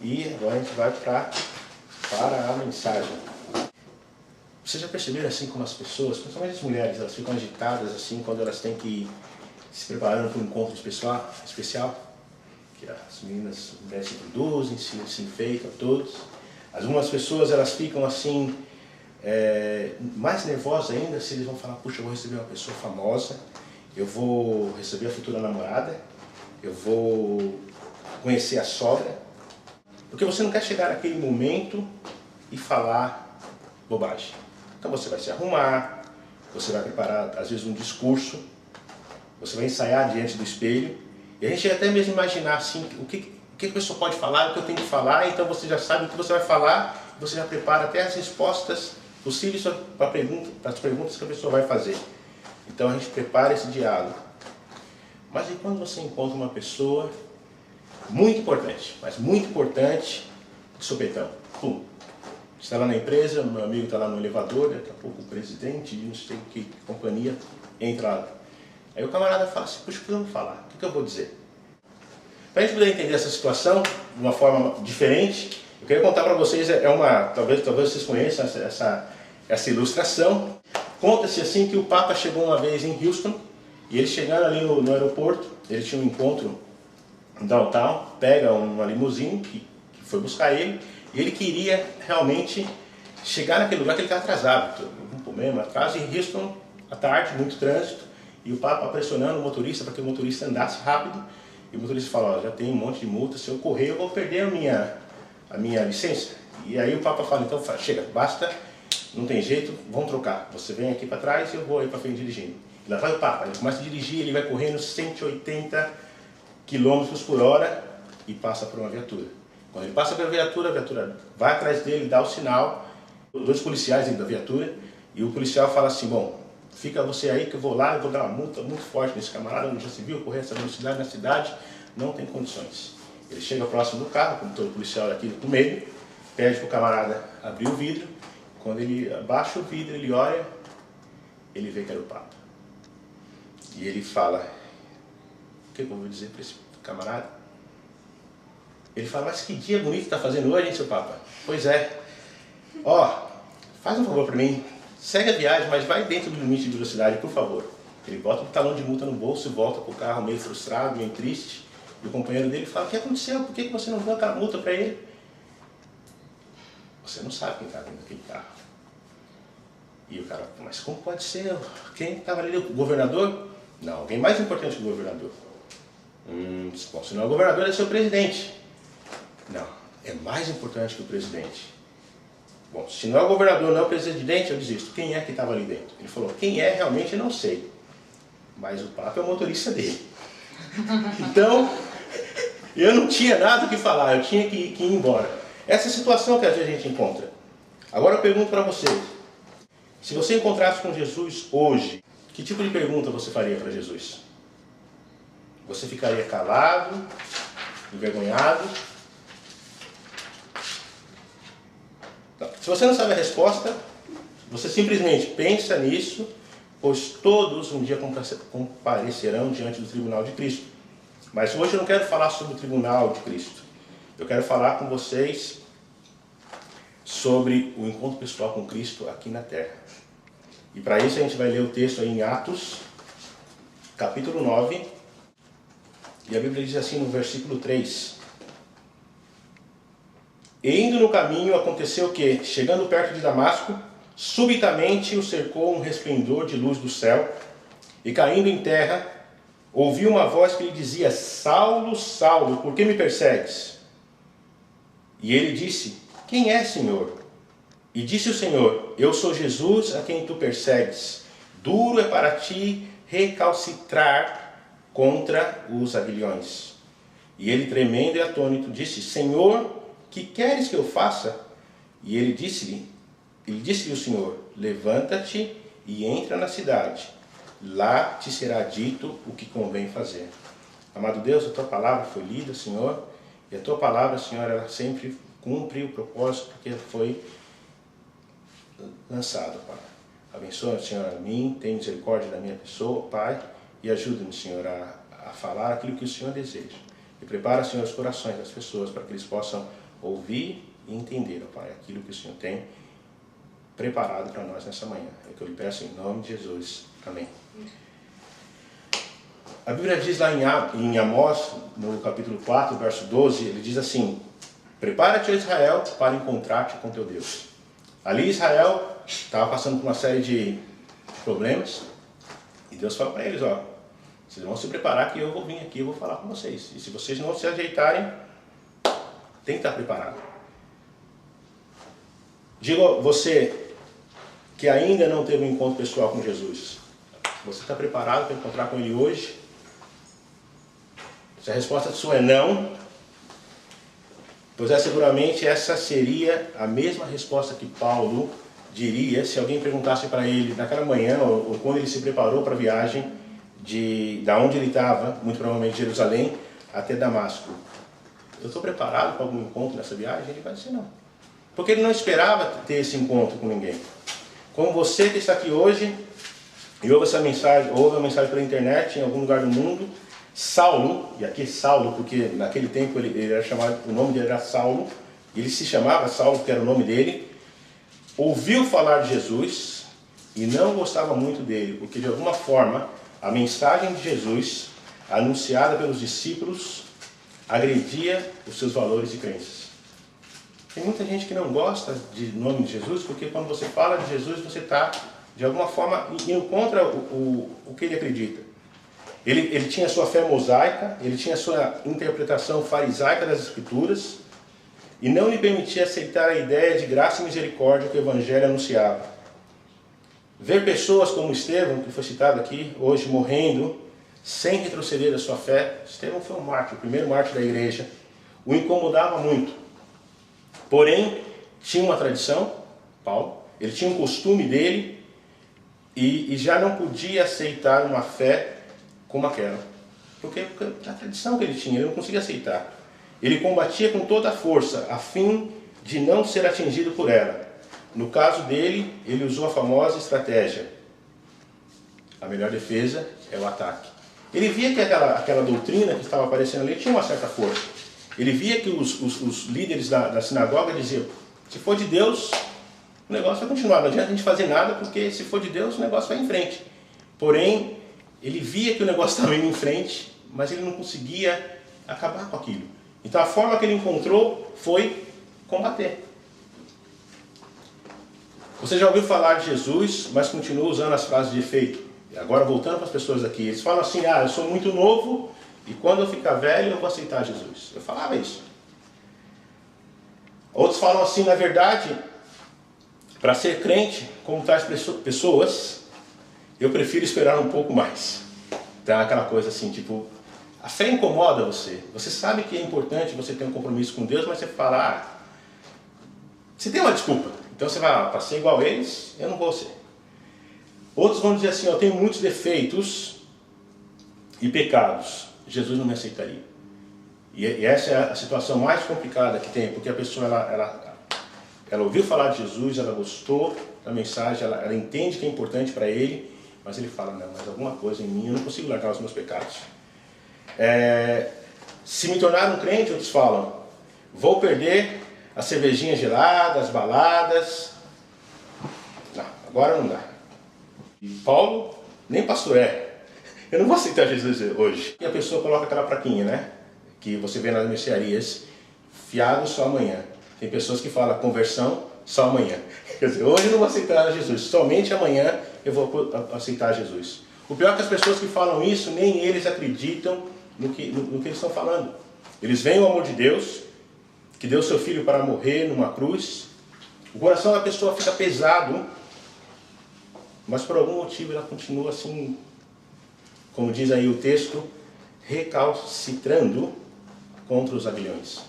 E agora a gente vai para a mensagem. Vocês já perceberam assim como as pessoas, principalmente as mulheres, elas ficam agitadas assim quando elas têm que ir se preparando para um encontro especial? Que as meninas, as mulheres se produzem, se enfeitam todos. Algumas pessoas elas ficam assim, mais nervosas ainda se eles vão falar, puxa, eu vou receber uma pessoa famosa, eu vou receber a futura namorada, eu vou conhecer a sogra. Porque você não quer chegar naquele momento e falar bobagem. Então você vai se arrumar, você vai preparar às vezes um discurso, você vai ensaiar diante do espelho, e a gente até mesmo imaginar assim, o que a pessoa pode falar, o que eu tenho que falar, então você já sabe o que você vai falar, você já prepara até as respostas possíveis para as perguntas que a pessoa vai fazer. Então a gente prepara esse diálogo. Mas e quando você encontra uma pessoa muito importante, mas muito importante, de sopetão, pum, está lá na empresa, meu amigo está lá no elevador, daqui a pouco o presidente, não sei que companhia, entra lá. Aí o camarada fala assim, puxa, o que eu vou falar? O que eu vou dizer? Para a gente poder entender essa situação de uma forma diferente, eu queria contar para vocês, talvez vocês conheçam essa ilustração. Conta-se assim que o Papa chegou uma vez em Houston, e ele chegando ali no aeroporto, ele tinha um encontro em downtown, pega uma limusine que foi buscar ele, e ele queria realmente chegar naquele lugar que ele estava atrasado, um problema, atraso em Houston, à tarde, muito trânsito, e o Papa pressionando o motorista para que o motorista andasse rápido, e o motorista fala, já tem um monte de multa, se eu correr eu vou perder a minha licença. E aí o Papa fala, então chega, basta, não tem jeito, vamos trocar, você vem aqui para trás e eu vou aí para frente dirigindo. E lá vai o Papa, ele começa a dirigir, ele vai correndo 180 km por hora e passa por uma viatura. Quando ele passa pela viatura, a viatura vai atrás dele, dá o sinal, dois policiais dentro da viatura, e o policial fala assim, bom, fica você aí que eu vou lá e vou dar uma multa muito forte nesse camarada, não já se viu correr essa velocidade na cidade, não tem condições. Ele chega próximo do carro, como todo policial aqui com medo, pede para o camarada abrir o vidro, quando ele abaixa o vidro, ele olha, ele vê que era o Papa. E ele fala, o que eu vou dizer para esse camarada? Ele fala, mas que dia bonito está fazendo hoje, hein, seu Papa? Pois é. Ó, faz um favor para mim, segue a viagem, mas vai dentro do limite de velocidade, por favor. Ele bota o talão de multa no bolso e volta para o carro meio frustrado, meio triste. E o companheiro dele fala, o que aconteceu? Por que você não deu aquela multa para ele? Você não sabe quem está dentro daquele carro. E o cara, mas como pode ser? Quem estava ali? O governador? Não, alguém mais importante que o governador. Bom, se não é o governador, é seu presidente. Não, é mais importante que o presidente. Bom, se não é o governador, não é o presidente, eu desisto. Quem é que estava ali dentro? Ele falou, quem é realmente eu não sei. Mas o Papa é o motorista dele. Então, eu não tinha nada o que falar, eu tinha que ir embora. Essa é a situação que às vezes a gente encontra. Agora eu pergunto para vocês, se você encontrasse com Jesus hoje, que tipo de pergunta você faria para Jesus? Você ficaria calado, envergonhado? Se você não sabe a resposta, você simplesmente pensa nisso, pois todos um dia comparecerão diante do tribunal de Cristo. Mas hoje eu não quero falar sobre o tribunal de Cristo. Eu quero falar com vocês sobre o encontro pessoal com Cristo aqui na Terra. E para isso a gente vai ler o texto aí em Atos, capítulo 9, e a Bíblia diz assim no versículo 3. E indo no caminho, aconteceu que, chegando perto de Damasco, subitamente o cercou um resplendor de luz do céu, e caindo em terra, ouviu uma voz que lhe dizia, Saulo, Saulo, por que me persegues? E ele disse, quem é, Senhor? E disse o Senhor, eu sou Jesus a quem tu persegues. Duro é para ti recalcitrar contra os aguilhões. E ele, tremendo e atônito, disse, Senhor, que queres que eu faça? E ele disse-lhe o Senhor, levanta-te e entra na cidade. Lá te será dito o que convém fazer. Amado Deus, a tua palavra foi lida, Senhor, e a tua palavra, Senhor, ela sempre cumpre o propósito que foi lançado, Pai. Abençoa, Senhor, a mim, tenha misericórdia da minha pessoa, Pai, e ajuda-me, Senhor, a falar aquilo que o Senhor deseja. E prepara, Senhor, os corações das pessoas para que eles possam ouvir e entender, ó Pai, aquilo que o Senhor tem preparado para nós nessa manhã. É o que eu lhe peço em nome de Jesus. Amém. A Bíblia diz lá em Amós, no capítulo 4, verso 12, ele diz assim: prepara-te, Israel, para encontrar-te com teu Deus. Ali Israel estava passando por uma série de problemas, e Deus fala para eles, ó, vocês vão se preparar que eu vou vir aqui, eu vou falar com vocês. E se vocês não se ajeitarem, tem que estar preparado. Digo você que ainda não teve um encontro pessoal com Jesus, você está preparado para encontrar com Ele hoje? Se a resposta sua é não, pois seguramente essa seria a mesma resposta que Paulo diria se alguém perguntasse para ele naquela manhã, ou quando ele se preparou para a viagem da onde ele estava, muito provavelmente Jerusalém, até Damasco. Eu estou preparado para algum encontro nessa viagem? Ele vai dizer não. Porque ele não esperava ter esse encontro com ninguém. Como você que está aqui hoje e ouve essa mensagem, ouve a mensagem pela internet em algum lugar do mundo, Saulo, e aqui Saulo, porque naquele tempo ele era chamado, o nome dele era Saulo, ele se chamava Saulo, que era o nome dele, ouviu falar de Jesus e não gostava muito dele, porque de alguma forma a mensagem de Jesus, anunciada pelos discípulos, agredia os seus valores e crenças. Tem muita gente que não gosta do nome de Jesus, porque quando você fala de Jesus, você está, de alguma forma, indo contra o que ele acredita. Ele tinha sua fé mosaica, ele tinha sua interpretação farisaica das Escrituras, e não lhe permitia aceitar a ideia de graça e misericórdia que o Evangelho anunciava. Ver pessoas como Estevão, que foi citado aqui, hoje morrendo, sem retroceder da sua fé. Estevão foi um mártir, o primeiro mártir da igreja, o incomodava muito. Porém, tinha uma tradição, Paulo, ele tinha um costume dele, e já não podia aceitar uma fé como aquela. Porque a tradição que ele tinha, ele não conseguia aceitar. Ele combatia com toda a força, a fim de não ser atingido por ela. No caso dele, ele usou a famosa estratégia: a melhor defesa é o ataque. Ele via que aquela doutrina que estava aparecendo ali tinha uma certa força. Ele via que os líderes da sinagoga diziam: se for de Deus, o negócio vai continuar. Não adianta a gente fazer nada, porque se for de Deus, o negócio vai em frente. Porém, ele via que o negócio estava indo em frente, mas ele não conseguia acabar com aquilo. Então a forma que ele encontrou foi combater. Você já ouviu falar de Jesus, mas continua usando as frases de efeito. E agora voltando para as pessoas aqui, eles falam assim: eu sou muito novo e quando eu ficar velho eu vou aceitar Jesus. Eu falava isso. Outros falam assim: na verdade, para ser crente, como tais pessoas, eu prefiro esperar um pouco mais. Então aquela coisa assim, tipo, a fé incomoda você. Você sabe que é importante você ter um compromisso com Deus, mas você fala, você tem uma desculpa. Então você vai, para ser igual a eles, eu não vou ser. Outros vão dizer assim: eu tenho muitos defeitos e pecados, Jesus não me aceitaria. E essa é a situação mais complicada que tem, porque a pessoa ela ouviu falar de Jesus, ela gostou da mensagem, ela entende que é importante para ele, mas ele fala: não, mas alguma coisa em mim, eu não consigo largar os meus pecados. Se me tornar um crente, outros falam, vou perder a cervejinha gelada, as baladas. Não, agora não dá. E Paulo, nem pastor é. Eu não vou aceitar Jesus hoje. E a pessoa coloca aquela plaquinha, né? Que você vê nas mercearias, fiado só amanhã. Tem pessoas que falam conversão só amanhã. Quer dizer, hoje eu não vou aceitar Jesus, somente amanhã eu vou aceitar Jesus. O pior é que as pessoas que falam isso, nem eles acreditam no que eles estão falando. Eles veem o amor de Deus, que deu seu filho para morrer numa cruz. O coração da pessoa fica pesado, mas por algum motivo ela continua assim, como diz aí o texto, recalcitrando contra os aguilhões.